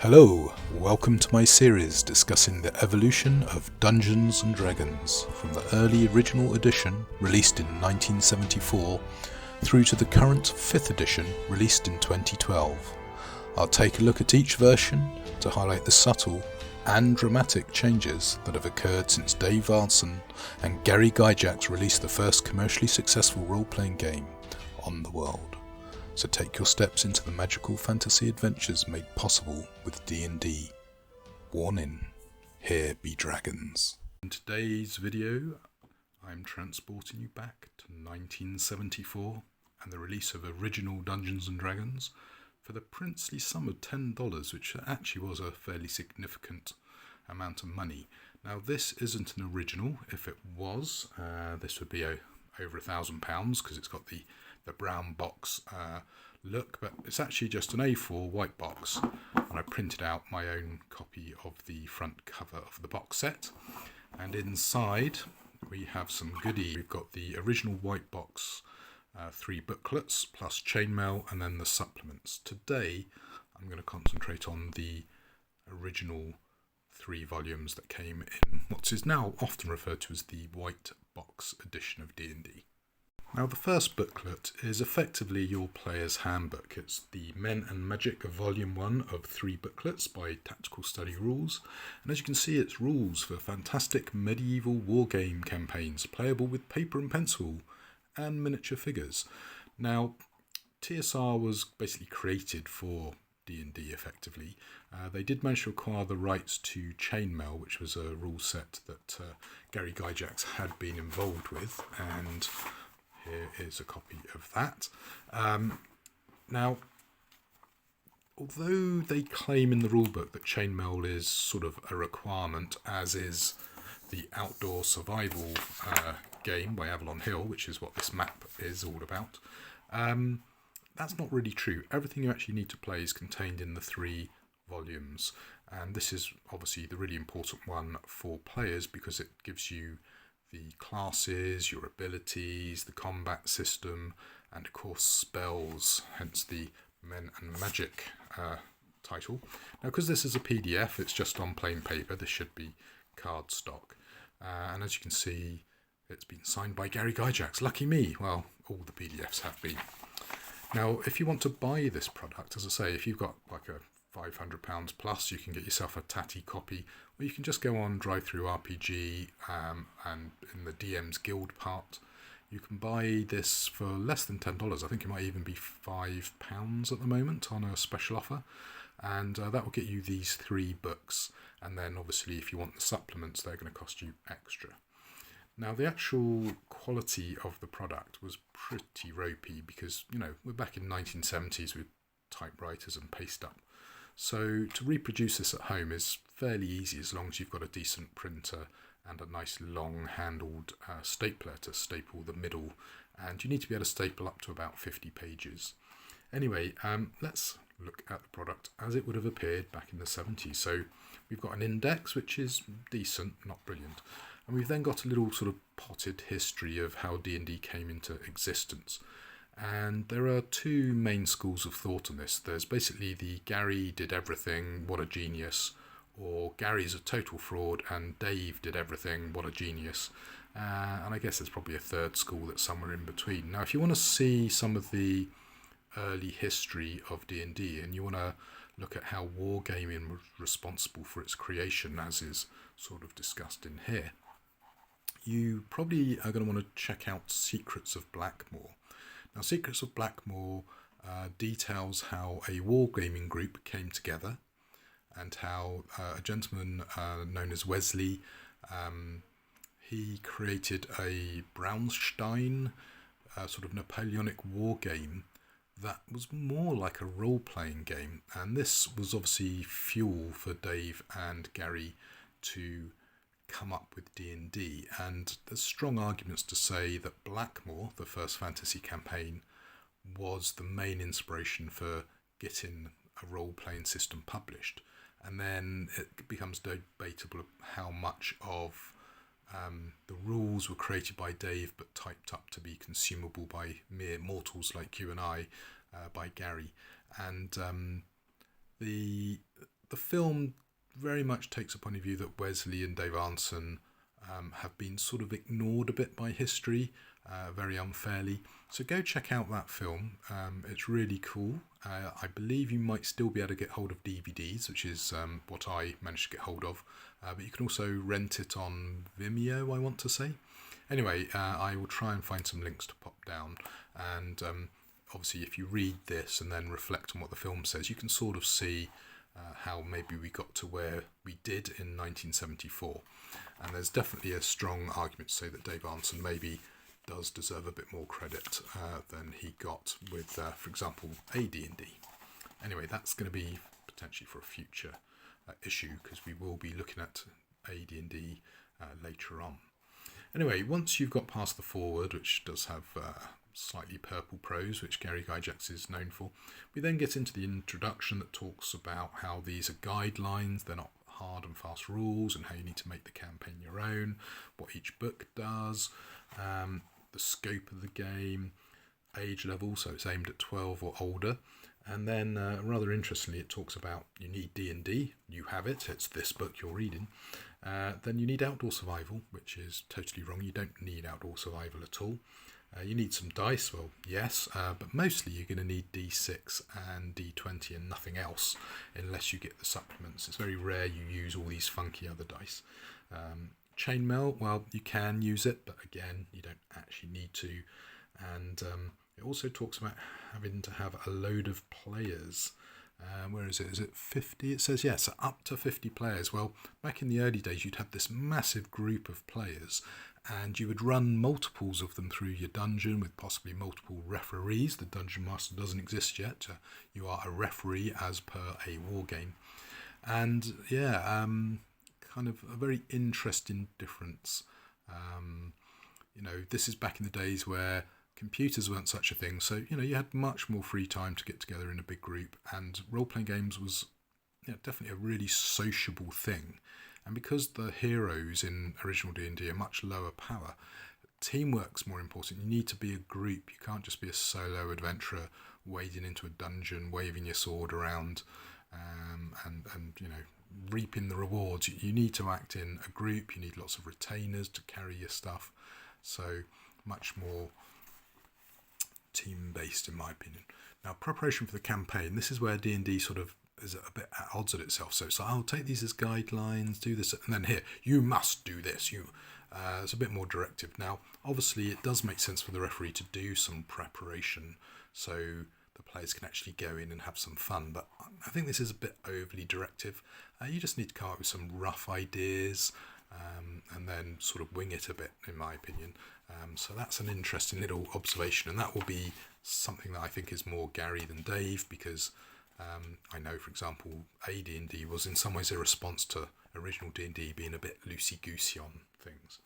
Hello, welcome to my series discussing the evolution of Dungeons & Dragons from the early original edition released in 1974 through to the current 5th edition released in 2012. I'll take a look at each version to highlight the subtle and dramatic changes that have occurred since Dave Varson and Gary Gygax released the first commercially successful role-playing game on the world. So take your steps into the magical fantasy adventures made possible with D&D. Warning, here be dragons. In today's video, I'm transporting you back to 1974 and the release of original Dungeons & Dragons for the princely sum of $10, which actually was a fairly significant amount of money. Now this isn't an original. If it was, this would be over £1,000 because it's got the brown box look, but it's actually just an A4 white box, and I printed out my own copy of the front cover of the box set, and inside we have some goodie. We've got the original white box, 3 booklets plus chainmail, and then the supplements. Today I'm going to concentrate on the original 3 volumes that came in what is now often referred to as the white box edition of D&D. Now the first booklet is effectively your player's handbook. It's the Men and Magic Volume 1 of 3 booklets by Tactical Study Rules, and as you can see it's rules for fantastic medieval wargame campaigns playable with paper and pencil and miniature figures. Now TSR was basically created for D&D effectively. They did manage to acquire the rights to Chainmail, which was a rule set that Gary Gygax had been involved with, and here is a copy of that. Now, although they claim in the rulebook that chainmail is sort of a requirement, as is the outdoor survival game by Avalon Hill, which is what this map is all about, that's not really true. Everything you actually need to play is contained in the 3 volumes, and this is obviously the really important one for players because it gives you the classes, your abilities, the combat system, and of course spells, hence the Men and Magic title. Now because this is a PDF, it's just on plain paper, this should be cardstock. And as you can see, it's been signed by Gary Gygax. Lucky me. Well, all the PDFs have been. Now if you want to buy this product, as I say, if you've got like a £500 plus, you can get yourself a tatty copy, or you can just go on Drivethru RPG and in the DMsGuild part you can buy this for less than $10. I think it might even be £5 at the moment on a special offer, and that will get you these 3 books, and then obviously if you want the supplements they're going to cost you extra. Now the actual quality of the product was pretty ropey because, you know, we're back in 1970s with typewriters and paste up. So to reproduce this at home is fairly easy as long as you've got a decent printer and a nice long handled stapler to staple the middle, and you need to be able to staple up to about 50 pages. Anyway, let's look at the product as it would have appeared back in the 70s. So we've got an index which is decent, not brilliant, and we've then got a little sort of potted history of how D&D came into existence. And there are 2 main schools of thought on this. There's basically the Gary did everything, what a genius, or Gary's a total fraud and Dave did everything, what a genius. And I guess there's probably a 3rd school that's somewhere in between. Now if you want to see some of the early history of D&D and you want to look at how wargaming was responsible for its creation, as is sort of discussed in here, you probably are going to want to check out Secrets of Blackmoor. Now, Secrets of Blackmoor details how a wargaming group came together and how a gentleman known as Wesley, he created a Braunstein sort of Napoleonic war game that was more like a role-playing game. And this was obviously fuel for Dave and Gary to come up with D&D, and there's strong arguments to say that Blackmoor, the first fantasy campaign, was the main inspiration for getting a role-playing system published. And then it becomes debatable how much of the rules were created by Dave but typed up to be consumable by mere mortals like you and I by Gary. And the the film very much takes a point of view that Wesley and Dave Arneson have been sort of ignored a bit by history, very unfairly. So go check out that film. It's really cool. I believe you might still be able to get hold of DVDs, which is what I managed to get hold of. But you can also rent it on Vimeo, I want to say. Anyway, I will try and find some links to pop down. And obviously, if you read this and then reflect on what the film says, you can sort of see how maybe we got to where we did in 1974. And there's definitely a strong argument to say that Dave Arneson maybe does deserve a bit more credit than he got with, for example, AD&D. Anyway, that's going to be potentially for a future issue, because we will be looking at AD&D later on. Anyway, once you've got past the foreword, which does have slightly purple prose, which Gary Gygax is known for, we then get into the introduction that talks about how these are guidelines, they're not hard and fast rules, and how you need to make the campaign your own, what each book does, the scope of the game, age level, so it's aimed at 12 or older. And then rather interestingly, it talks about you need D&D, you have it, it's this book you're reading. Then you need outdoor survival, which is totally wrong. You don't need outdoor survival at all. You need some dice, well, yes, but mostly you're going to need D6 and D20 and nothing else, unless you get the supplements. It's very rare you use all these funky other dice. Chainmail, well, you can use it, but again, you don't actually need to. And it also talks about having to have a load of players. Where is it? Is it 50? It says, yes, up to 50 players. Well, back in the early days, you'd have this massive group of players, and you would run multiples of them through your dungeon with possibly multiple referees. The dungeon master doesn't exist yet. You are a referee as per a war game. And yeah, kind of a very interesting difference. This is back in the days where computers weren't such a thing, so you had much more free time to get together in a big group, and role-playing games was definitely a really sociable thing. And because the heroes in original D&D are much lower power, teamwork's more important. You need to be a group. You can't just be a solo adventurer wading into a dungeon, waving your sword around, and reaping the rewards. You need to act in a group. You need lots of retainers to carry your stuff. So much more team-based, in my opinion. Now, preparation for the campaign. This is where D&D sort of is a bit at odds with itself. So it's like, I'll take these as guidelines, do this, and then here, you must do this. It's a bit more directive. Now, obviously, it does make sense for the referee to do some preparation so the players can actually go in and have some fun. But I think this is a bit overly directive. You just need to come up with some rough ideas and then sort of wing it a bit, in my opinion. So that's an interesting little observation, and that will be something that I think is more Gary than Dave, because I know, for example, AD&D was in some ways a response to original D&D being a bit loosey-goosey on things.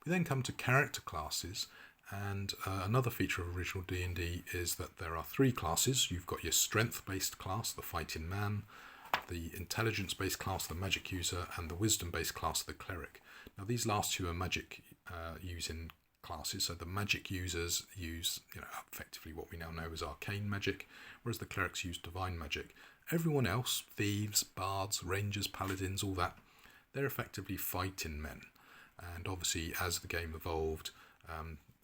We then come to character classes, and another feature of original D&D is that there are 3 classes. You've got your strength-based class, the fighting man, the intelligence-based class, the magic user, and the wisdom-based class, the cleric. Now, these last 2 are magic using classes, so the magic users use effectively what we now know as arcane magic, whereas the clerics use divine magic. Everyone else, thieves, bards, rangers, paladins, all that, they're effectively fighting men. And obviously, as the game evolved,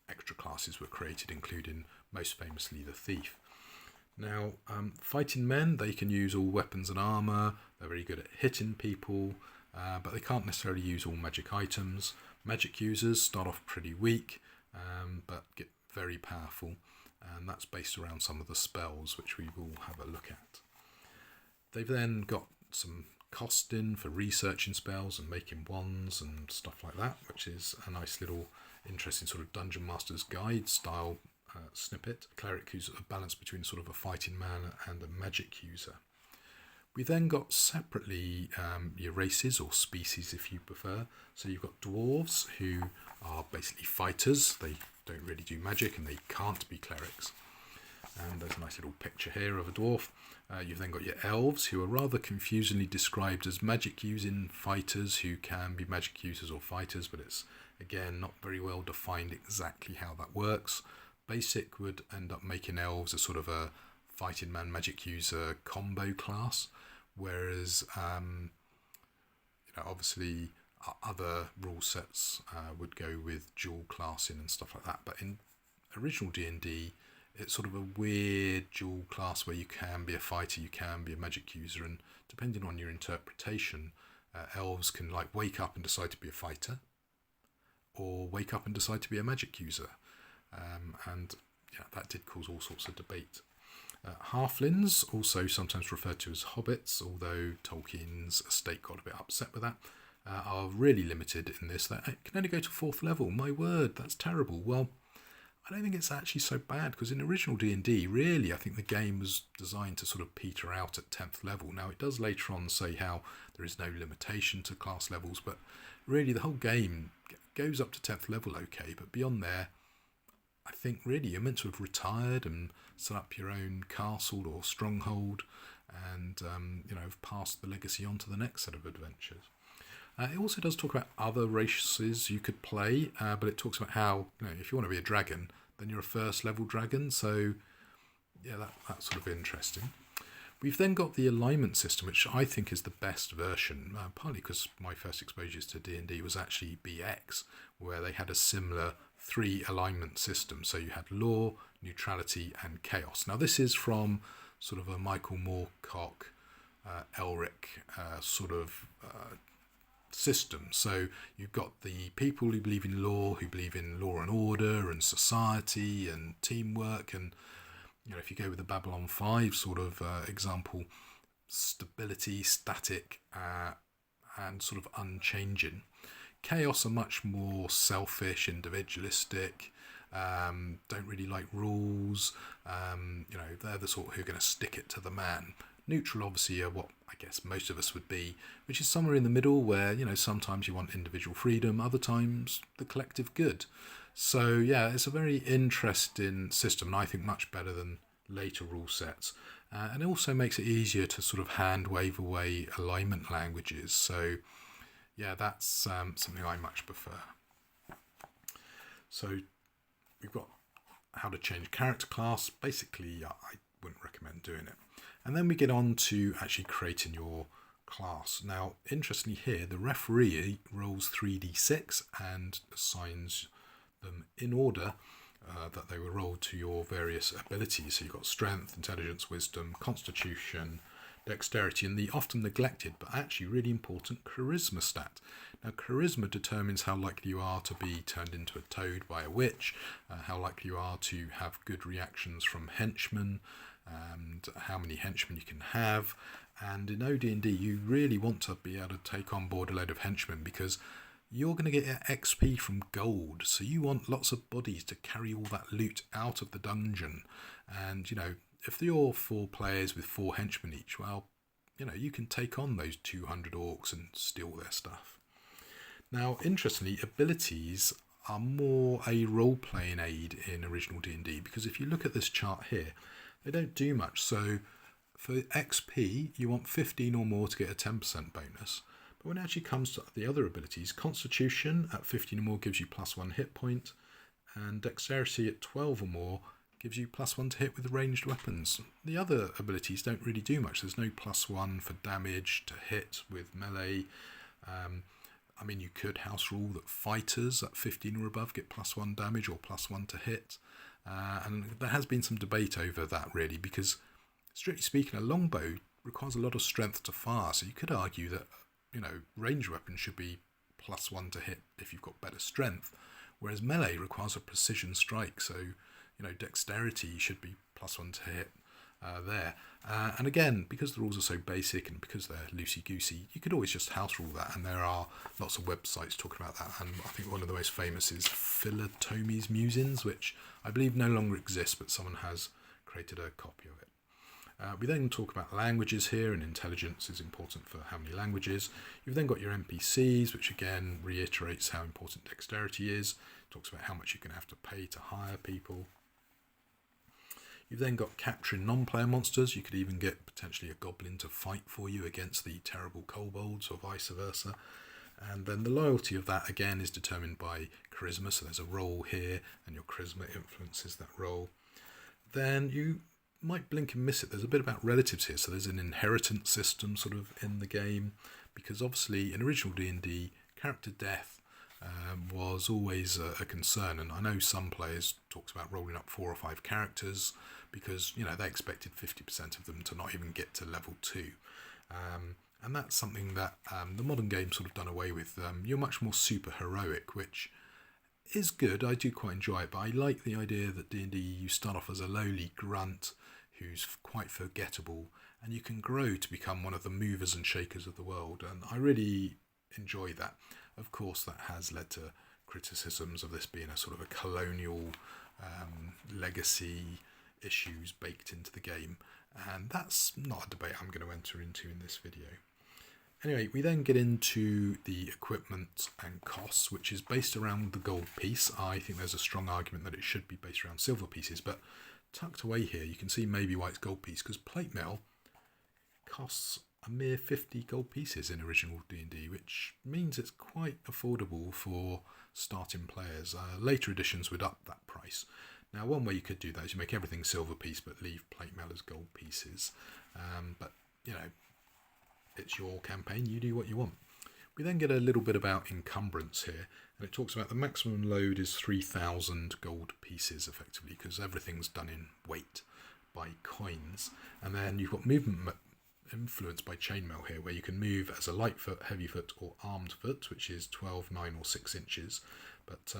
extra classes were created, including most famously the thief. Now, fighting men, they can use all weapons and armour, they're very good at hitting people, but they can't necessarily use all magic items. Magic users start off pretty weak, but get very powerful, and that's based around some of the spells, which we will have a look at. They've then got some costing for researching spells and making wands and stuff like that, which is a nice little interesting sort of Dungeon Master's Guide style snippet. A cleric who's a balance between sort of a fighting man and a magic user. We then got separately your races, or species if you prefer. So you've got dwarves, who are basically fighters. They don't really do magic and they can't be clerics. And there's a nice little picture here of a dwarf. You've then got your elves, who are rather confusingly described as magic using fighters who can be magic users or fighters, but it's again not very well defined exactly how that works. Basic would end up making elves a sort of a fighting man magic user combo class, whereas obviously other rule sets would go with dual classing and stuff like that. But in original D&D, it's sort of a weird dual class where you can be a fighter, you can be a magic user, and depending on your interpretation, elves can like wake up and decide to be a fighter, or wake up and decide to be a magic user, and that did cause all sorts of debate. Halflings, also sometimes referred to as hobbits, although Tolkien's estate got a bit upset with that, are really limited in this. They can only go to 4th level. My word, that's terrible. Well, I don't think it's actually so bad, because in original D&D, really, I think the game was designed to sort of peter out at 10th level. Now, it does later on say how there is no limitation to class levels, but really the whole game goes up to 10th level okay, but beyond there, I think really you're meant to have retired and set up your own castle or stronghold, and have passed the legacy on to the next set of adventures. It also does talk about other races you could play, but it talks about how if you want to be a dragon, then you're a 1st level dragon. So yeah, that's sort of interesting. We've then got the alignment system, which I think is the best version, partly because my first exposures to D&D was actually BX, where they had a similar 3 alignment system. So you had law, neutrality, and chaos. Now this is from sort of a Michael Moorcock, Elric sort of system. So you've got the people who believe in law and order and society and teamwork, and if you go with the Babylon 5 sort of example, stability, static, and sort of unchanging. Chaos are much more selfish, individualistic, don't really like rules, they're the sort who are going to stick it to the man. Neutral obviously are what I guess most of us would be, which is somewhere in the middle where, sometimes you want individual freedom, other times the collective good. So yeah, it's a very interesting system, and I think much better than later rule sets. And it also makes it easier to sort of hand wave away alignment languages. So yeah, that's something I much prefer. So we've got how to change character class. Basically, I wouldn't recommend doing it. And then we get on to actually creating your class. Now, interestingly here, the referee rolls 3d6 and assigns them in order that they were rolled to your various abilities. So you've got strength, intelligence, wisdom, constitution, dexterity, and the often neglected but actually really important charisma stat. Now, charisma determines how likely you are to be turned into a toad by a witch, how likely you are to have good reactions from henchmen, and how many henchmen you can have. And in OD&D, you really want to be able to take on board a load of henchmen, because you're going to get XP from gold, so you want lots of bodies to carry all that loot out of the dungeon. And if you're 4 players with 4 henchmen each, well, you can take on those 200 orcs and steal their stuff. Now, interestingly, abilities are more a role-playing aid in original D&D, because if you look at this chart here, they don't do much. So for XP, you want 15 or more to get a 10% bonus. But when it actually comes to the other abilities, Constitution at 15 or more gives you +1 hit point, and Dexterity at 12 or more gives you +1 to hit with ranged weapons. The other abilities don't really do much. There's no +1 for damage to hit with melee. You could house rule that fighters at 15 or above get +1 damage or +1 to hit. And there has been some debate over that, really, because strictly speaking, a longbow requires a lot of strength to fire. So you could argue that, ranged weapons should be +1 to hit if you've got better strength, whereas melee requires a precision strike. So, dexterity should be +1 to hit there. And again, because the rules are so basic and because they're loosey-goosey, you could always just house rule that, and there are lots of websites talking about that. And I think one of the most famous is Philotomy's Musings, which I believe no longer exists, but someone has created a copy of it. We then talk about languages here, and intelligence is important for how many languages. You've then got your NPCs, which again reiterates how important dexterity is. It talks about how much you're going to have to pay to hire people. You've then got capturing non-player monsters. You could even get potentially a goblin to fight for you against the terrible kobolds, or vice versa. And then the loyalty of that, again, is determined by charisma. So there's a roll here, and your charisma influences that roll. Then you might blink and miss it. There's a bit about relatives here. So there's an inheritance system sort of in the game, because obviously in original D&D, character death was always a concern. And I know some players talked about rolling up 4 or 5 characters because, you know, they expected 50% of them to not even get to level 2. And that's something that the modern game sort of done away with. You're much more super heroic, which is good. I do quite enjoy it, but I like the idea that D&D, you start off as a lowly grunt who's quite forgettable, and you can grow to become one of the movers and shakers of the world, and I really enjoy that. Of course, that has led to criticisms of this being a sort of a colonial legacy issues baked into the game, and that's not a debate I'm going to enter into in this video. Anyway, we then get into the equipment and costs, which is based around the gold piece. I think there's a strong argument that it should be based around silver pieces, but tucked away here you can see maybe why it's gold piece, because plate mail costs a mere 50 gold pieces in original D&D, which means it's quite affordable for starting players. Later editions would up that price. Now, one way you could do that is you make everything silver piece but leave plate mail as gold pieces. But, you know, it's your campaign, you do what you want. We then get a little bit about encumbrance here, and it talks about the maximum load is 3,000 gold pieces effectively, because everything's done in weight by coins. And then you've got movement influenced by chainmail here, where you can move as a light foot, heavy foot or armed foot, which is 12, 9 or 6 inches. But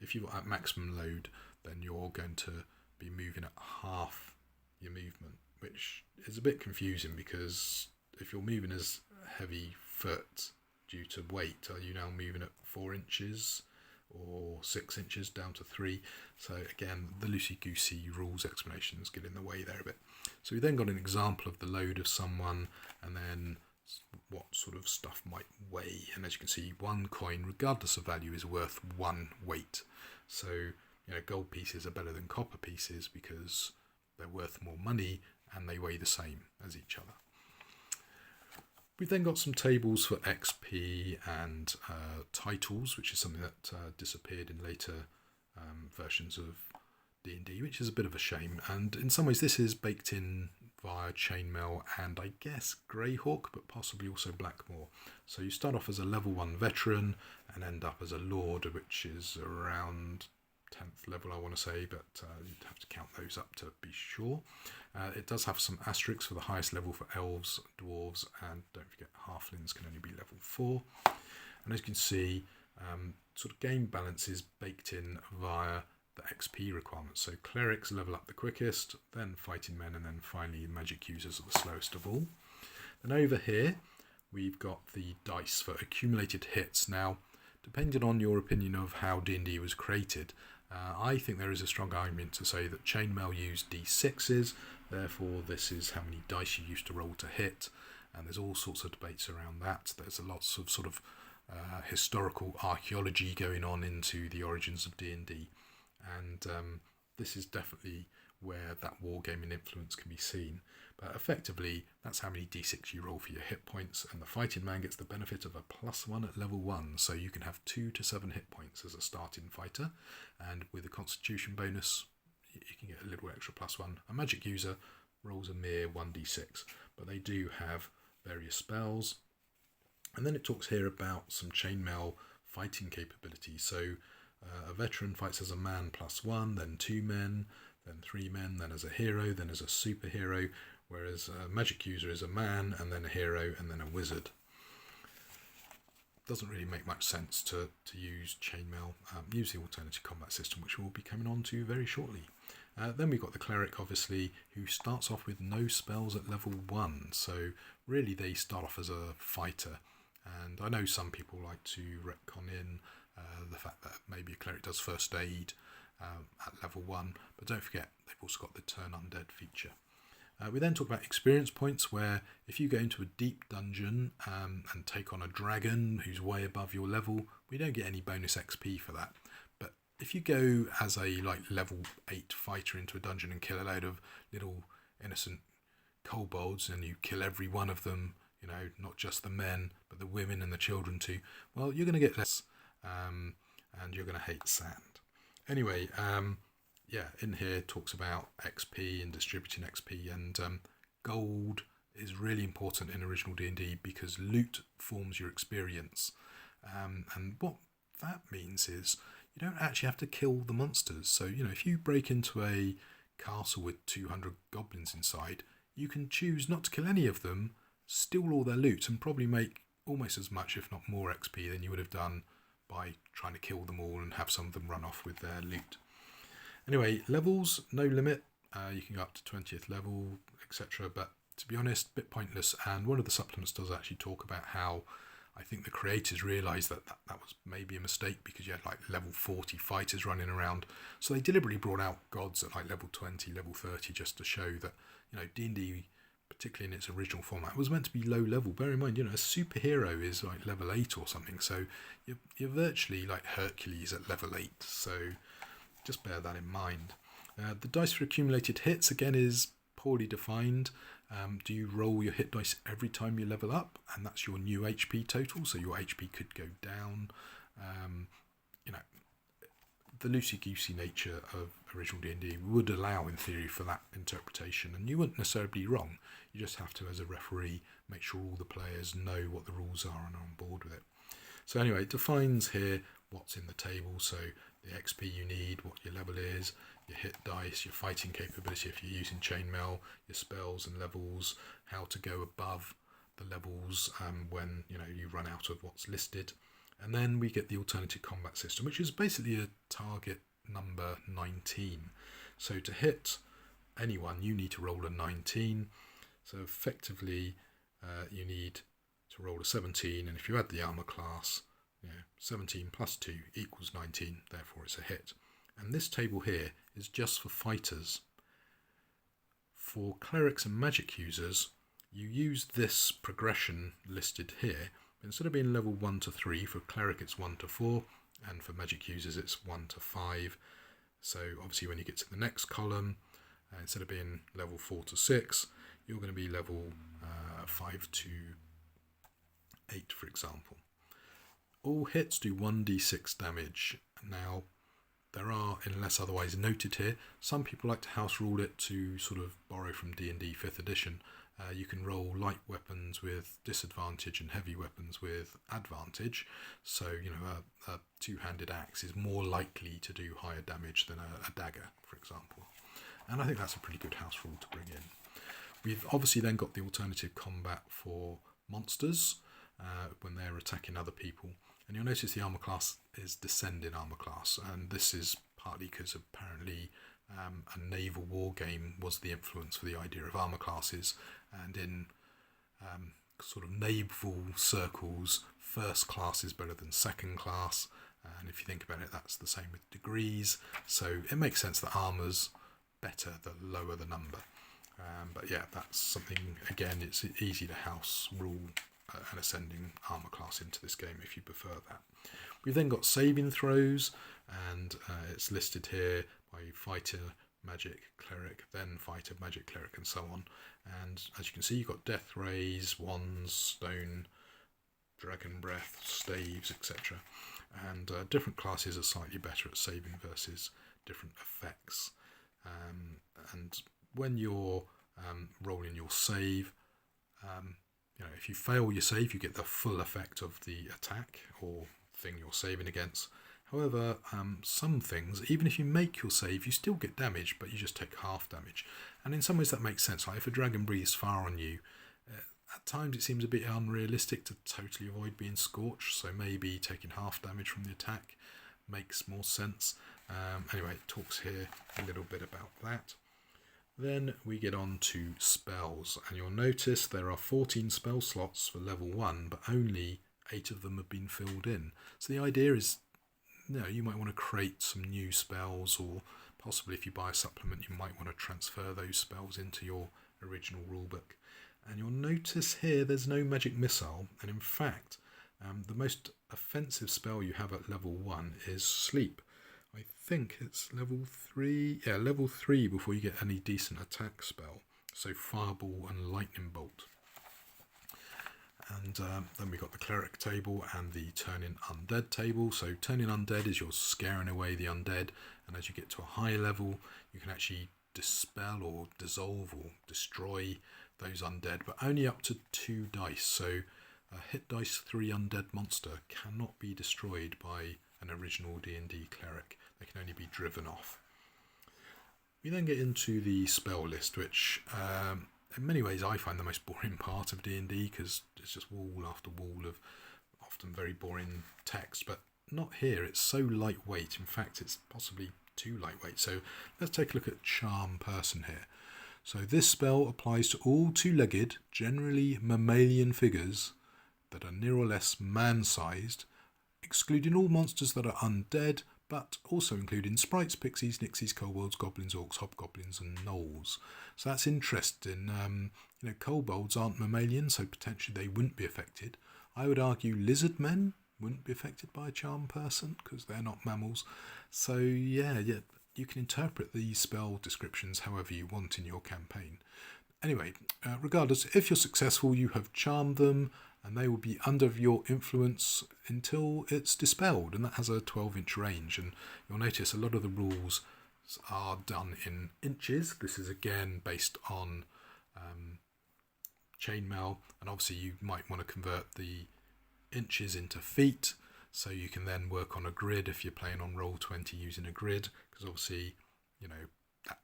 if you've got that maximum load, then you're going to be moving at half your movement, which is a bit confusing, because if you're moving as heavy foot due to weight, are you now moving at 4 inches or 6 inches down to 3? So again, the loosey-goosey rules explanations get in the way there a bit. So we then got an example of the load of someone, and then what sort of stuff might weigh. And as you can see, 1 coin, regardless of value, is worth 1 weight. So, you know, gold pieces are better than copper pieces because they're worth more money and they weigh the same as each other. We've then got some tables for XP and titles, which is something that disappeared in later versions of D&D, which is a bit of a shame. And in some ways this is baked in via Chainmail and I guess Greyhawk, but possibly also Blackmoor. So you start off as a level 1 veteran and end up as a Lord, which is around 10th level, I want to say, but you'd have to count those up to be sure. It does have some asterisks for the highest level for elves, dwarves, and don't forget halflings can only be level 4. And as you can see, sort of game balance is baked in via the XP requirements. So clerics level up the quickest, then fighting men, and then finally magic users are the slowest of all. Then over here, we've got the dice for accumulated hits. Now, depending on your opinion of how D&D was created, I think there is a strong argument to say that Chainmail used D6s, therefore this is how many dice you used to roll to hit, and there's all sorts of debates around that. There's lots of sort of historical archaeology going on into the origins of D&D, and this is definitely where that wargaming influence can be seen. But effectively, that's how many d6 you roll for your hit points, and the fighting man gets the benefit of a +1 at level 1, so you can have 2 to 7 hit points as a starting fighter, and with a constitution bonus, you can get a little extra +1. A magic user rolls a mere 1d6, but they do have various spells. And then it talks here about some chainmail fighting capabilities. So a veteran fights as a man +1, then 2 men, then 3 men, then as a hero, then as a superhero, whereas a magic user is a man, and then a hero, and then a wizard. Doesn't really make much sense to use chainmail. Use the alternative combat system, which we'll be coming on to very shortly. Then we've got the cleric, obviously, who starts off with no spells at level 1, so really they start off as a fighter. And I know some people like to retcon in the fact that maybe a cleric does first aid at level 1, but don't forget they've also got the turn undead feature. We then talk about experience points, where if you go into a deep dungeon and take on a dragon who's way above your level, we don't get any bonus XP for that. But if you go as a level 8 fighter into a dungeon and kill a load of little innocent kobolds, and you kill every one of them, you know, not just the men, but the women and the children too, well, you're going to get less, and you're going to hate sand. Anyway, yeah, in here talks about XP and distributing XP, and gold is really important in original D&D because loot forms your experience. And what that means is you don't actually have to kill the monsters. So, if you break into a castle with 200 goblins inside, you can choose not to kill any of them, steal all their loot, and probably make almost as much, if not more, XP than you would have done by trying to kill them all and have some of them run off with their loot. Anyway, levels, no limit. You can go up to 20th level, etc. But to be honest, a bit pointless. And one of the supplements does actually talk about how I think the creators realised that was maybe a mistake because you had like level 40 fighters running around. So they deliberately brought out gods at like level 20, level 30 just to show that, D&D, particularly in its original format, was meant to be low level. Bear in mind, a superhero is like level 8 or something. So you're virtually like Hercules at level 8. So just bear that in mind. The dice for accumulated hits, again, is poorly defined. Do you roll your hit dice every time you level up? And that's your new HP total, so your HP could go down. The loosey-goosey nature of original D&D would allow, in theory, for that interpretation. And you wouldn't necessarily be wrong. You just have to, as a referee, make sure all the players know what the rules are and are on board with it. So anyway, it defines here what's in the table. So the XP you need, what your level is, your hit dice, your fighting capability if you're using Chainmail, your spells and levels, how to go above the levels when you run out of what's listed. And then we get the alternative combat system, which is basically a target number 19. So to hit anyone, you need to roll a 19. So effectively, you need to roll a 17, and if you add the armor class, 17 plus 2 equals 19, therefore it's a hit. And this table here is just for fighters. For clerics and magic users, you use this progression listed here. Instead of being level 1 to 3, for cleric it's 1 to 4, and for magic users it's 1 to 5. So obviously when you get to the next column, instead of being level 4 to 6, you're going to be level 5 to 8, for example. All hits do 1d6 damage. Now, there are, unless otherwise noted here, some people like to house rule it to sort of borrow from D&D 5th edition. You can roll light weapons with disadvantage and heavy weapons with advantage. So, a two-handed axe is more likely to do higher damage than a dagger, for example. And I think that's a pretty good house rule to bring in. We've obviously then got the alternative combat for monsters when they're attacking other people. And you'll notice the armor class is descending armor class, and this is partly because apparently a naval war game was the influence for the idea of armor classes, and in sort of naval circles, first class is better than second class, and if you think about it, that's the same with degrees, so it makes sense that armor's better the lower the number. But yeah, that's something, again, it's easy to house rule an ascending armor class into this game if you prefer that. We've then got saving throws, and it's listed here by fighter, magic, cleric, then fighter, magic, cleric, and so on. And as you can see, you've got death rays, wands, stone, dragon breath, staves, etc. And different classes are slightly better at saving versus different effects. And when you're rolling your save, if you fail your save, you get the full effect of the attack or thing you're saving against. However, some things, even if you make your save, you still get damage, but you just take half damage. And in some ways that makes sense. Like if a dragon breathes fire on you, at times it seems a bit unrealistic to totally avoid being scorched, so maybe taking half damage from the attack makes more sense. Anyway, it talks here a little bit about that. Then we get on to spells, and you'll notice there are 14 spell slots for level 1, but only 8 of them have been filled in. So the idea is, you might want to create some new spells, or possibly if you buy a supplement, you might want to transfer those spells into your original rulebook. And you'll notice here there's no magic missile, and in fact, the most offensive spell you have at level 1 is sleep. I think it's level 3. Yeah, level 3 before you get any decent attack spell. So Fireball and Lightning Bolt. And then we got the cleric table and the turning undead table. So turning undead is you're scaring away the undead, and as you get to a higher level, you can actually dispel or dissolve or destroy those undead, but only up to 2 dice. So a hit dice 3 undead monster cannot be destroyed by an original D&D cleric. They can only be driven off. We then get into the spell list, which in many ways I find the most boring part of D&D, because it's just wall after wall of often very boring text, but not here. It's so lightweight. In fact, it's possibly too lightweight. So let's take a look at Charm Person here. So this spell applies to all 2-legged, generally mammalian figures that are near or less man-sized, excluding all monsters that are undead, but also including sprites, pixies, nixies, kobolds, goblins, orcs, hobgoblins, and gnolls. So that's interesting. Kobolds aren't mammalian, so potentially they wouldn't be affected. I would argue lizard men wouldn't be affected by a Charm Person because they're not mammals. So yeah, you can interpret these spell descriptions however you want in your campaign. Anyway, regardless, if you're successful, you have charmed them, and they will be under your influence until it's dispelled, and that has a 12-inch range. And you'll notice a lot of the rules are done in inches. This is again based on Chainmail, and obviously you might want to convert the inches into feet, so you can then work on a grid if you're playing on Roll20 using a grid, because obviously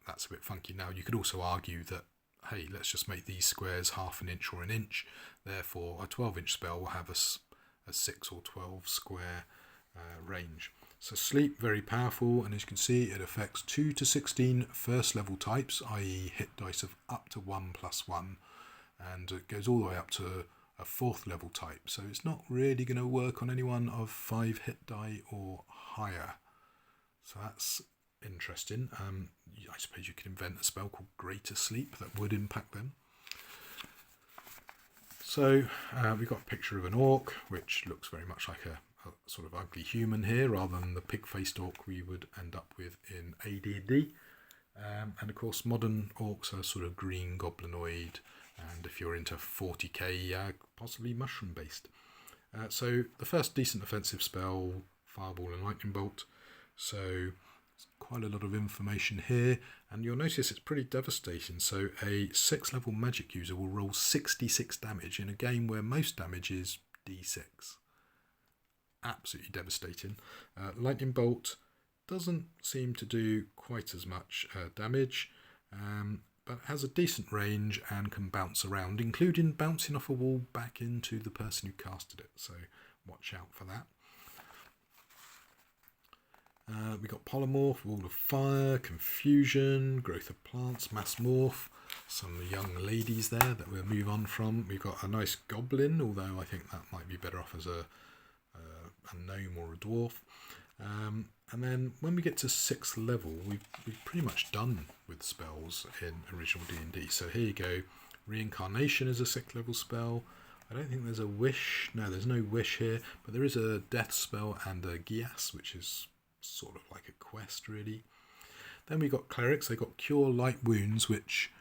that's a bit funky. Now you could also argue that, hey, let's just make these squares half an inch or an inch. Therefore, a 12-inch spell will have a 6 or 12 square range. So sleep, very powerful, and as you can see, it affects 2 to 16 first level types, i.e. hit dice of up to 1+1, and it goes all the way up to a 4th level type. So it's not really going to work on anyone of 5 hit die or higher. So that's interesting. I suppose you could invent a spell called Greater Sleep that would impact them. So we've got a picture of an orc, which looks very much like a sort of ugly human here, rather than the pig-faced orc we would end up with in AD&D. And of course, modern orcs are sort of green goblinoid, and if you're into 40k, possibly mushroom-based. So the first decent offensive spell, Fireball and Lightning Bolt. So quite a lot of information here, and you'll notice it's pretty devastating. So a 6th level magic user will roll 66 damage in a game where most damage is d6. Absolutely devastating. Lightning Bolt doesn't seem to do quite as much damage, but has a decent range and can bounce around, including bouncing off a wall back into the person who casted it, so watch out for that. We got Polymorph, Wall of Fire, Confusion, Growth of Plants, Mass Morph, some young ladies there that we'll move on from. We've got a nice Goblin, although I think that might be better off as a gnome or a dwarf. And then when we get to 6th level, we've pretty much done with spells in original D&D. So here you go. Reincarnation is a 6th level spell. I don't think there's a wish. No, there's no wish here, but there is a death spell and a Gias, which is sort of like a quest, really. Then we got clerics. They got Cure Light Wounds, which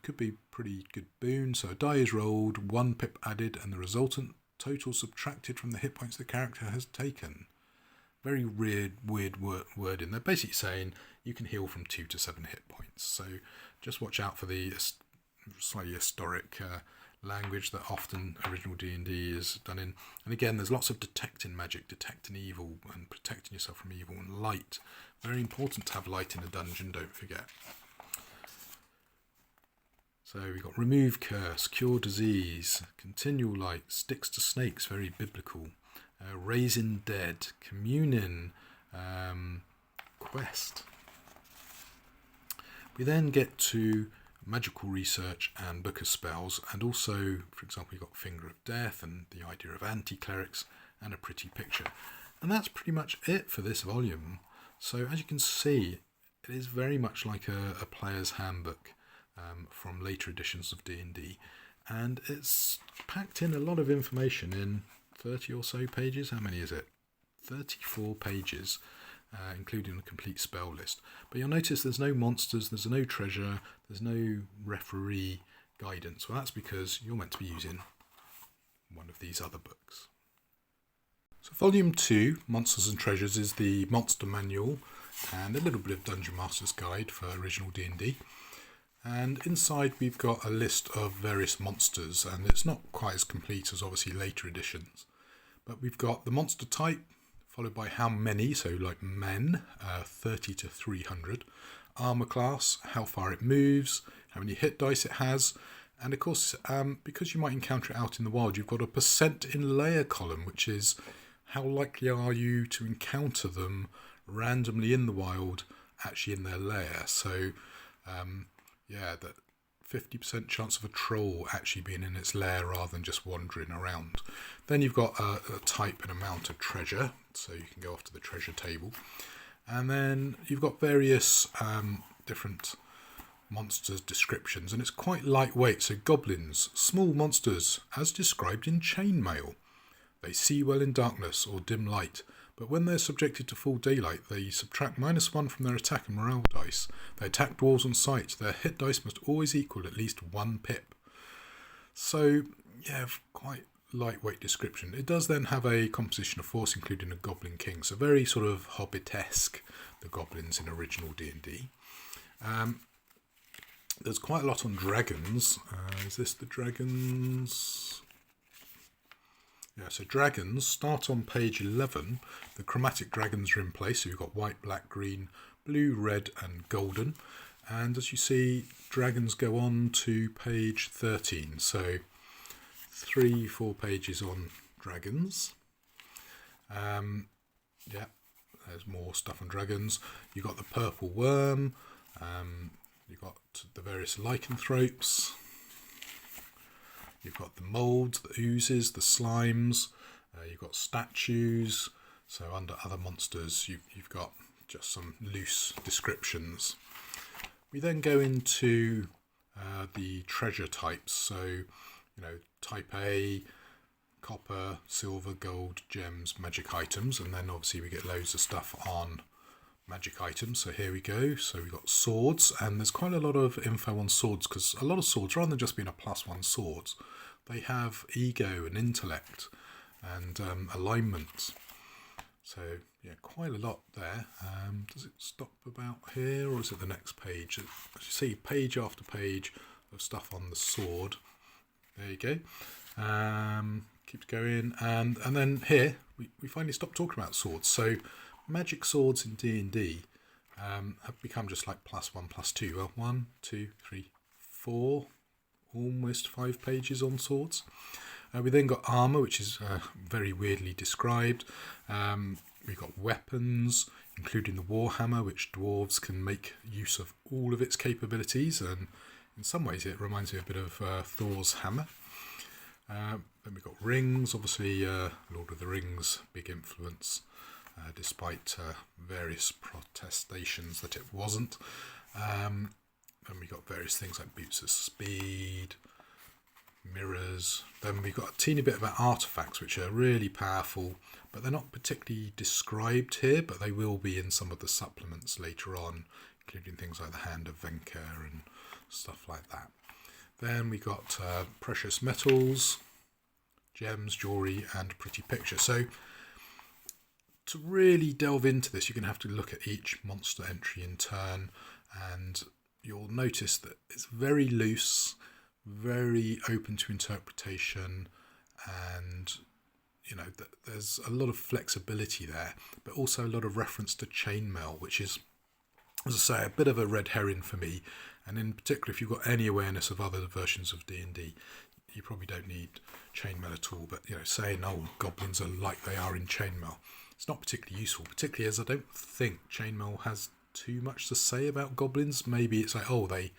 could be pretty good boon. So a die is rolled, 1 pip added, and the resultant total subtracted from the hit points the character has taken. Very weird wording. They're basically saying you can heal from 2 to 7 hit points. So just watch out for the slightly historic language that often original D&D is done in. And again, there's lots of detecting magic, detecting evil, and protecting yourself from evil, and light. Very important to have light in a dungeon, don't forget. So we've got Remove Curse, Cure Disease, Continual Light, Sticks to Snakes, very biblical. Raising Dead, Communion, Quest. We then get to Magical Research and Book of Spells, and also, for example, you've got Finger of Death and the idea of anti-clerics and a pretty picture. And that's pretty much it for this volume. So as you can see, it is very much like a player's handbook from later editions of D&D, and it's packed in a lot of information in 30 or so pages. How many is it? 34 pages, including a complete spell list. But you'll notice there's no monsters, there's no treasure, there's no referee guidance. Well, that's because you're meant to be using one of these other books. So Volume 2, Monsters and Treasures, is the monster manual and a little bit of Dungeon Master's Guide for original D&D. And inside we've got a list of various monsters, and it's not quite as complete as obviously later editions. But we've got the monster type, followed by how many, so like men, 30 to 300. Armor class, how far it moves, how many hit dice it has. And of course, because you might encounter it out in the wild, you've got a percent in layer column, which is how likely are you to encounter them randomly in the wild, actually in their lair. So, yeah, that 50% chance of a troll actually being in its lair rather than just wandering around. Then you've got a type and amount of treasure, so you can go off to the treasure table. And then you've got various different monsters descriptions, and it's quite lightweight. So goblins, small monsters, as described in Chainmail. They see well in darkness or dim light, but when they're subjected to full daylight, they subtract -1 from their attack and morale dice. They attack dwarves on sight. Their hit dice must always equal at least 1 pip. So, yeah, quite lightweight description. It does then have a composition of force, including a goblin king. So very sort of Hobbit-esque, the goblins in original D&D. There's quite a lot on dragons. Is this the dragons? Yeah, so dragons start on page 11. The chromatic dragons are in place. So you've got white, black, green, blue, red and golden. And as you see, dragons go on to page 13. So 3-4 pages on dragons. Yeah, there's more stuff on dragons. You've got the purple worm. You've got the various lycanthropes. You've got the moulds, the oozes, the slimes. You've got statues. So under other monsters, you've got just some loose descriptions. We then go into the treasure types. So, type A, copper, silver, gold, gems, magic items. And then obviously we get loads of stuff on magic items. So here we go. So we've got swords, and there's quite a lot of info on swords, because a lot of swords, rather than just being a +1 swords, they have ego and intellect and alignment. So yeah, quite a lot there. Does it stop about here, or is it the next page? As you see, page after page of stuff on the sword. There you go. Keeps going, and then here we finally stop talking about swords. So magic swords in D&D have become just like +1, +2. Well, 1, 2, 3, 4, almost 5 pages on swords. We then got armour, which is very weirdly described. We've got weapons, including the warhammer, which dwarves can make use of all of its capabilities, and in some ways it reminds me a bit of Thor's hammer. Then we've got rings, obviously Lord of the Rings, big influence. Despite various protestations that it wasn't. And we got various things like boots of speed, mirrors. Then we've got a teeny bit about artifacts, which are really powerful, but they're not particularly described here, but they will be in some of the supplements later on, including things like the Hand of Venker and stuff like that. Then we got precious metals, gems, jewellery and pretty pictures. So to really delve into this, you're going to have to look at each monster entry in turn, and you'll notice that it's very loose, very open to interpretation, and that there's a lot of flexibility there, but also a lot of reference to Chainmail, which is, as I say, a bit of a red herring for me. And in particular, if you've got any awareness of other versions of D&D, you probably don't need Chainmail at all. But saying, goblins are like they are in Chainmail, it's not particularly useful, particularly as I don't think Chainmail has too much to say about goblins. Maybe it's like, they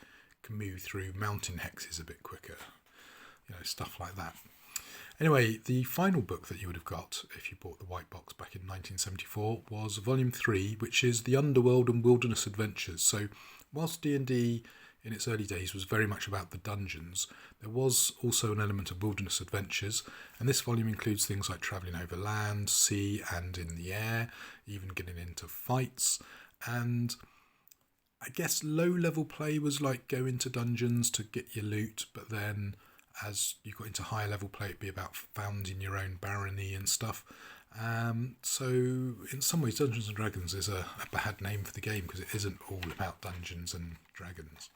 can move through mountain hexes a bit quicker, stuff like that. Anyway, the final book that you would have got if you bought the WhiteBox back in 1974 was Volume 3, which is The Underworld and Wilderness Adventures. So whilst D&D in its early days was very much about the dungeons, there was also an element of wilderness adventures, and this volume includes things like travelling over land, sea and in the air, even getting into fights. And I guess low level play was like go into dungeons to get your loot, but then as you got into higher level play, it'd be about founding your own barony and stuff. So in some ways, Dungeons and Dragons is a bad name for the game because it isn't all about Dungeons and Dragons.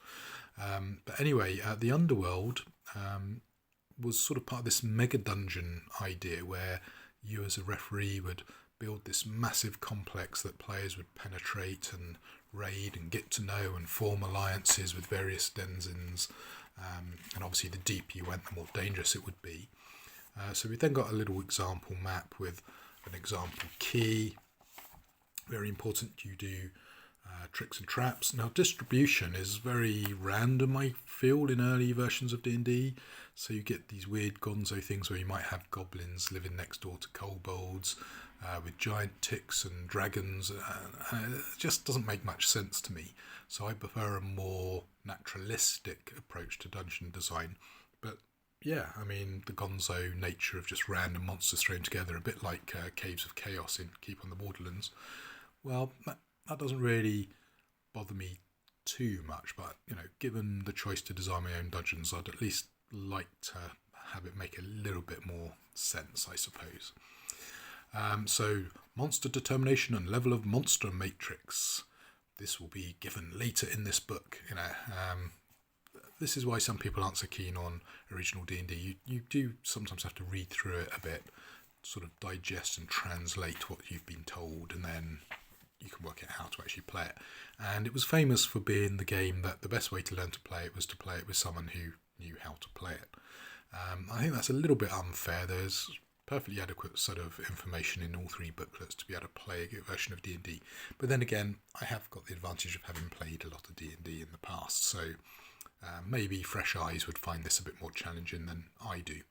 But anyway, the Underworld was sort of part of this mega dungeon idea where you as a referee would build this massive complex that players would penetrate and raid and get to know and form alliances with various denizens. And obviously the deeper you went, the more dangerous it would be. So we then got a little example map with an example key. Very important, you do tricks and traps. Now distribution is very random, I feel, in early versions of D&D. So you get these weird gonzo things where you might have goblins living next door to kobolds with giant ticks and dragons. It just doesn't make much sense to me. So I prefer a more naturalistic approach to dungeon design. But yeah, I mean, the gonzo nature of just random monsters thrown together, a bit like Caves of Chaos in Keep on the Borderlands. Well, that doesn't really bother me too much, but given the choice to design my own dungeons, I'd at least like to have it make a little bit more sense, I suppose. So monster determination and level of monster matrix. This will be given later in this book. This is why some people aren't so keen on original D&D. You do sometimes have to read through it a bit, sort of digest and translate what you've been told, and then you can work out how to actually play it. And it was famous for being the game that the best way to learn to play it was to play it with someone who knew how to play it. I think that's a little bit unfair. There's perfectly adequate sort of information in all three booklets to be able to play a good version of D&D. But then again, I have got the advantage of having played a lot of D&D in the past, so maybe fresh eyes would find this a bit more challenging than I do.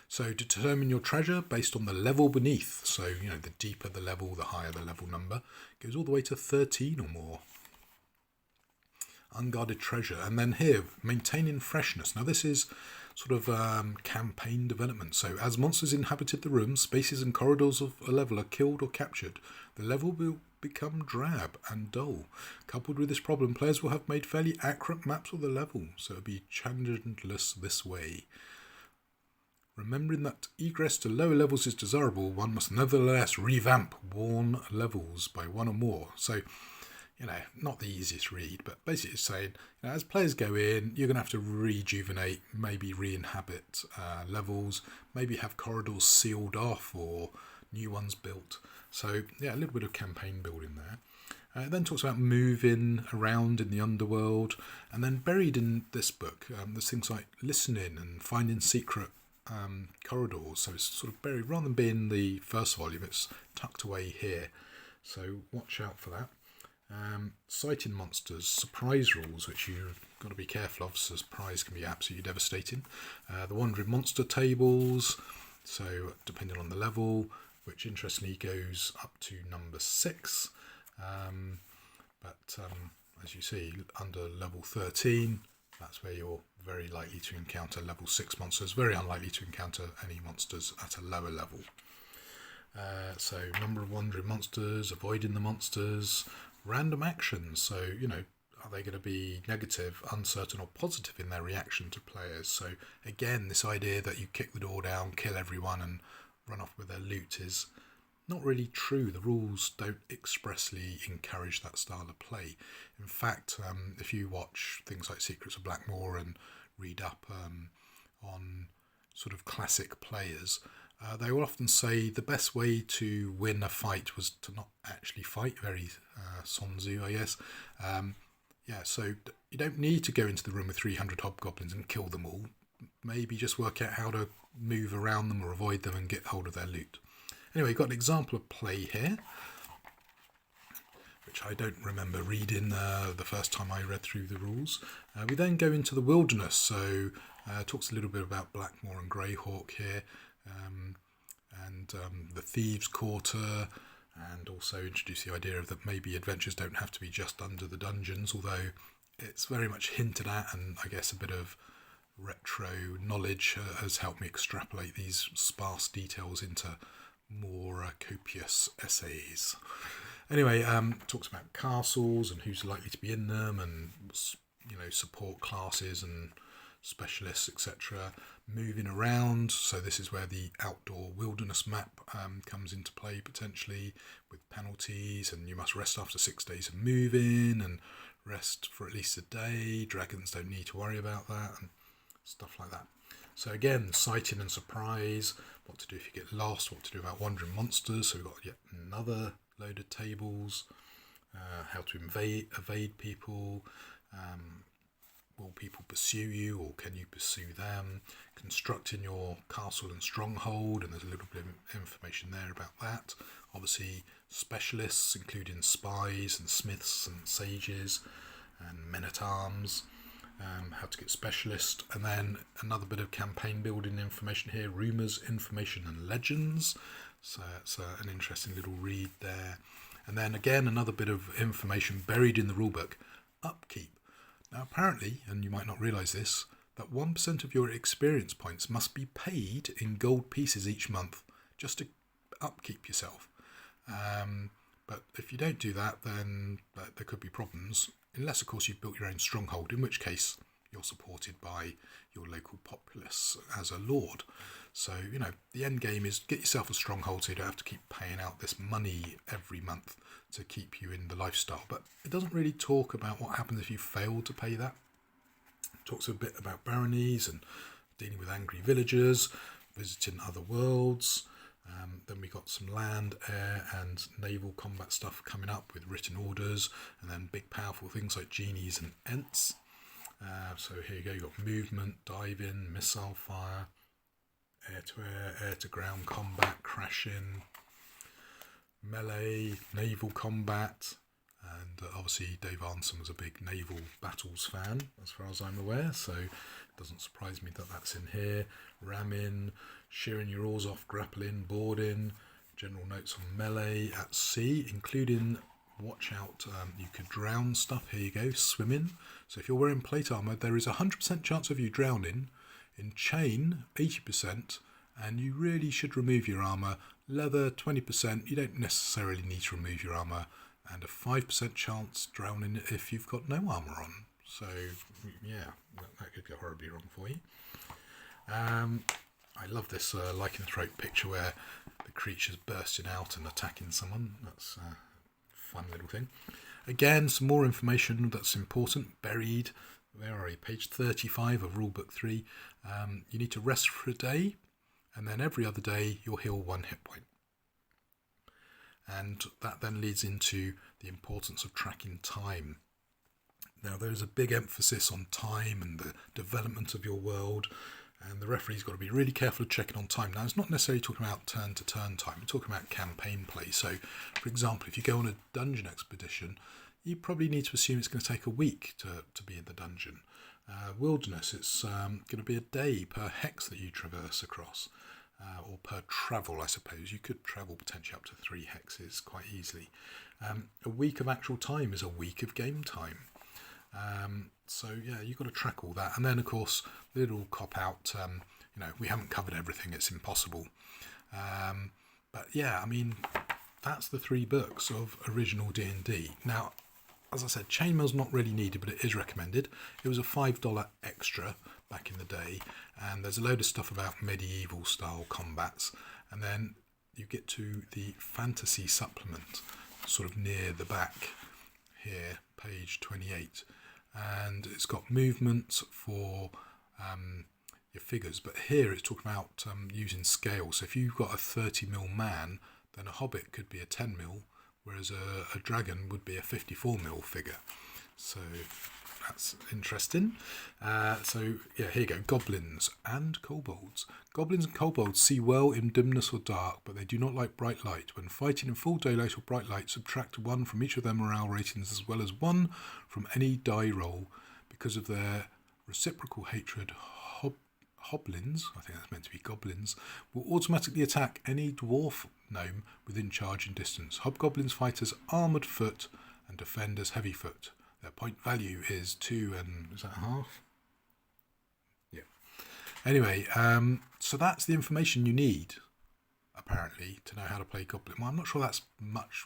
So determine your treasure based on the level beneath. So, the deeper the level, the higher the level number. It goes all the way to 13 or more. Unguarded treasure. And then here, maintaining freshness. Now this is sort of campaign development. So as monsters inhabited the room, spaces and corridors of a level are killed or captured, the level will become drab and dull. Coupled with this problem, players will have made fairly accurate maps of the level, so it'll be challengeless this way. Remembering that egress to lower levels is desirable, one must nevertheless revamp worn levels by one or more. So, not the easiest read, but basically it's saying, as players go in, you're going to have to rejuvenate, maybe re-inhabit levels, maybe have corridors sealed off or new ones built. So, yeah, a little bit of campaign building there. It then talks about moving around in the underworld, and then buried in this book, there's things like listening and finding secret corridors. So it's sort of buried, rather than being the first volume, it's tucked away here. So watch out for that. Sighting monsters, surprise rules, which you've got to be careful of. Surprise can be absolutely devastating. The wandering monster tables, so depending on the level, which interestingly goes up to number 6. But as you see, under level 13, that's where you're very likely to encounter level 6 monsters, very unlikely to encounter any monsters at a lower level. So number of wandering monsters, avoiding the monsters, random actions. So, are they going to be negative, uncertain or positive in their reaction to players? So again, this idea that you kick the door down, kill everyone and run off with their loot is not really true. The rules don't expressly encourage that style of play. In fact, if you watch things like Secrets of Blackmoor and read up on sort of classic players, they will often say the best way to win a fight was to not actually fight. Very Sun Tzu, I guess. So you don't need to go into the room with 300 hobgoblins and kill them all. Maybe just work out how to move around them or avoid them and get hold of their loot. Anyway, you've got an example of play here, which I don't remember reading the first time I read through the rules. We then go into the wilderness, so talks a little bit about Blackmoor and Greyhawk here, and the Thieves' Quarter, and also introduce the idea of that maybe adventures don't have to be just under the dungeons, although it's very much hinted at, and I guess a bit of retro knowledge has helped me extrapolate these sparse details into more copious essays. Anyway, talks about castles and who's likely to be in them, and support classes and specialists, etc., moving around. So this is where the outdoor wilderness map comes into play potentially, with penalties, and you must rest after 6 days of moving and rest for at least a day. Dragons don't need to worry about that and stuff like that. So again, sighting and surprise, what to do if you get lost, what to do about wandering monsters. So we've got yet another load of tables. How to evade people. Will people pursue you, or can you pursue them? Constructing your castle and stronghold, and there's a little bit of information there about that. Obviously, specialists, including spies and smiths and sages and men-at-arms. How to get specialist, and then another bit of campaign building information here, rumours, information and legends. So it's an interesting little read there. And then again, another bit of information buried in the rulebook, upkeep. Now apparently, and you might not realise this, that 1% of your experience points must be paid in gold pieces each month just to upkeep yourself. But if you don't do that, then there could be problems, unless of course you've built your own stronghold, in which case you're supported by your local populace as a lord. So, you know, the end game is get yourself a stronghold so you don't have to keep paying out this money every month to keep you in the lifestyle. But it doesn't really talk about what happens if you fail to pay that. It talks a bit about baronies and dealing with angry villagers, visiting other worlds. Then we got some land, air and naval combat stuff coming up with written orders, and then big powerful things like genies and ents. So here you go, you've got movement, diving, missile fire, air to air, air to ground combat, crashing, melee, naval combat, and obviously Dave Arnson was a big naval battles fan as far as I'm aware, so it doesn't surprise me that that's in here. Ramming, shearing your oars off, grappling, boarding, general notes on melee at sea, including watch out, you could drown stuff. Here you go, swimming. So if you're wearing plate armour, there is a 100% chance of you drowning. In chain, 80%, and you really should remove your armour. Leather, 20%, you don't necessarily need to remove your armour, and a 5% chance drowning if you've got no armour on. So yeah, that could go horribly wrong for you. I love this lycanthrope picture where the creature's bursting out and attacking someone. That's a fun little thing. Again, some more information that's important, buried. Where are you? Page 35 of Rulebook 3. You need to rest for a day, and then every other day you'll heal 1 hit point. And that then leads into the importance of tracking time. Now, there's a big emphasis on time and the development of your world, and the referee's got to be really careful of checking on time. Now, it's not necessarily talking about turn-to-turn time. We're talking about campaign play. So, for example, if you go on a dungeon expedition, you probably need to assume it's going to take a week to be in the dungeon. Wilderness, it's going to be a day per hex that you traverse across, or per travel, I suppose. You could travel potentially up to 3 hexes quite easily. A week of actual time is a week of game time. So yeah, you've got to track all that. And then, of course, little cop-out, we haven't covered everything, it's impossible. But yeah, I mean, that's the 3 books of original D&D. Now, as I said, Chainmail's not really needed, but it is recommended. It was a $5 extra back in the day, and there's a load of stuff about medieval style combats. And then you get to the fantasy supplement, sort of near the back here, page 28. And it's got movements for your figures, but here it's talking about using scale. So if you've got a 30mm man, then a hobbit could be a 10mm, whereas a dragon would be a 54mm figure. So that's interesting. So yeah, here you go. Goblins and kobolds. Goblins and kobolds see well in dimness or dark, but they do not like bright light. When fighting in full daylight or bright light, subtract 1 from each of their morale ratings, as well as 1 from any die roll. Because of their reciprocal hatred, hoblins, I think that's meant to be goblins, will automatically attack any dwarf gnome within charging distance. Hobgoblins fight as armoured foot and defend as heavy foot. Their point value is 2 and is that half? Yeah. Anyway, so that's the information you need, apparently, to know how to play Goblin. Well, I'm not sure that's much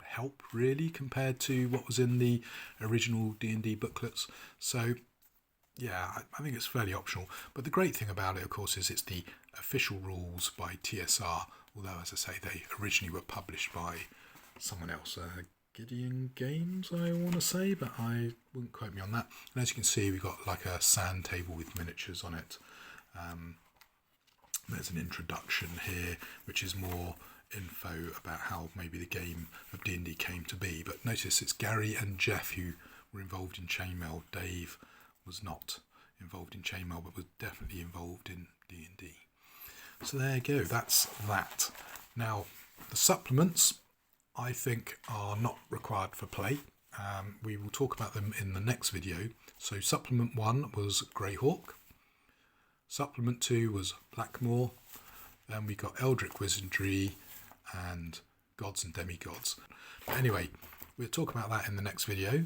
help, really, compared to what was in the original D&D booklets. So, yeah, I think it's fairly optional. But the great thing about it, of course, is it's the official rules by TSR. Although, as I say, they originally were published by someone else, Gideon Games, I want to say, but I wouldn't quote me on that. And as you can see, we've got like a sand table with miniatures on it. There's an introduction here, which is more info about how maybe the game of D&D came to be. But notice it's Gary and Jeff who were involved in Chainmail. Dave was not involved in Chainmail, but was definitely involved in D&D. So there you go, that's that. Now, the supplements, I think, are not required for play. We will talk about them in the next video. So supplement 1 was Greyhawk. Supplement 2 was Blackmoor. Then we got Eldritch Wizardry and Gods and Demigods. But anyway, we'll talk about that in the next video.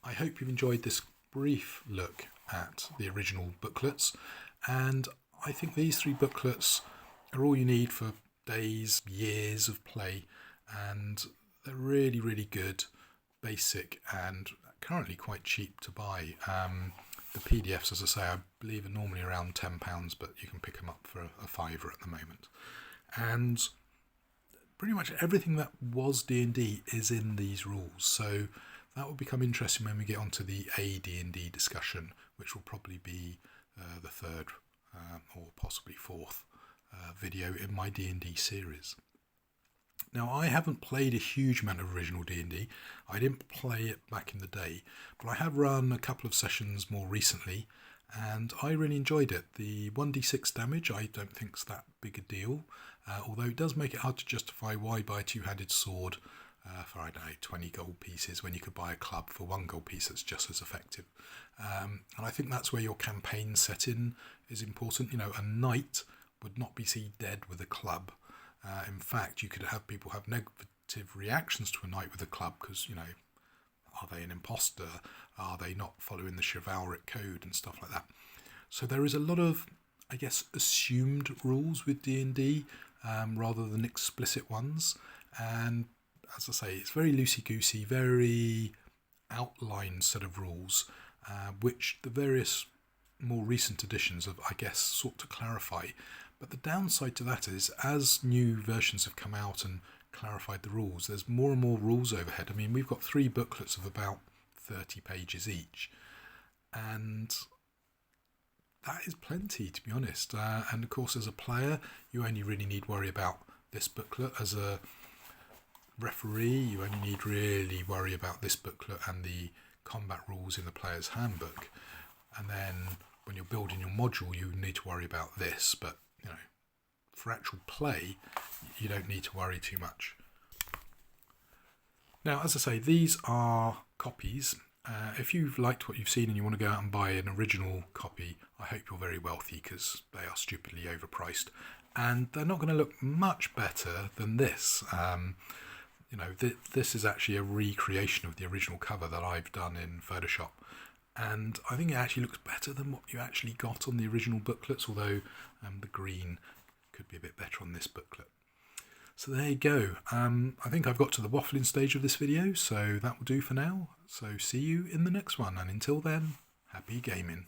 I hope you've enjoyed this brief look at the original booklets, and I think these 3 booklets are all you need for days, years of play, and they're really, really good, basic, and currently quite cheap to buy. The PDFs, as I say, I believe are normally around £10, but you can pick them up for a fiver at the moment. And pretty much everything that was D&D is in these rules, so that will become interesting when we get onto the AD&D discussion, which will probably be the 3rd or possibly 4th video in my D&D series. Now, I haven't played a huge amount of original D&D. I didn't play it back in the day, but I have run a couple of sessions more recently, and I really enjoyed it. The 1d6 damage I don't think is that big a deal, although it does make it hard to justify why buy a two-handed sword for, I don't know, 20 gold pieces when you could buy a club for 1 gold piece that's just as effective. And I think that's where your campaign setting is important. You know, a knight would not be seen dead with a club. In fact, you could have people have negative reactions to a knight with a club because, you know, are they an imposter? Are they not following the chivalric code and stuff like that? So there is a lot of, I guess, assumed rules with D&D rather than explicit ones. And as I say, it's very loosey-goosey, very outlined set of rules, which the various more recent editions have, I guess, sought to clarify. But the downside to that is, as new versions have come out and clarified the rules, there's more and more rules overhead. I mean, we've got 3 booklets of about 30 pages each, and that is plenty, to be honest. And of course, as a player, you only really need worry about this booklet. As a referee, you only need really worry about this booklet and the combat rules in the player's handbook. And then when you're building your module, you need to worry about this, but you know, for actual play, you don't need to worry too much. Now, as I say, these are copies. If you've liked what you've seen and you want to go out and buy an original copy, I hope you're very wealthy, because they are stupidly overpriced, and they're not going to look much better than this. You know, this is actually a recreation of the original cover that I've done in Photoshop, and I think it actually looks better than what you actually got on the original booklets, although the green could be a bit better on this booklet. So there you go. I think I've got to the waffling stage of this video, so that will do for now. So see you in the next one, and until then, happy gaming.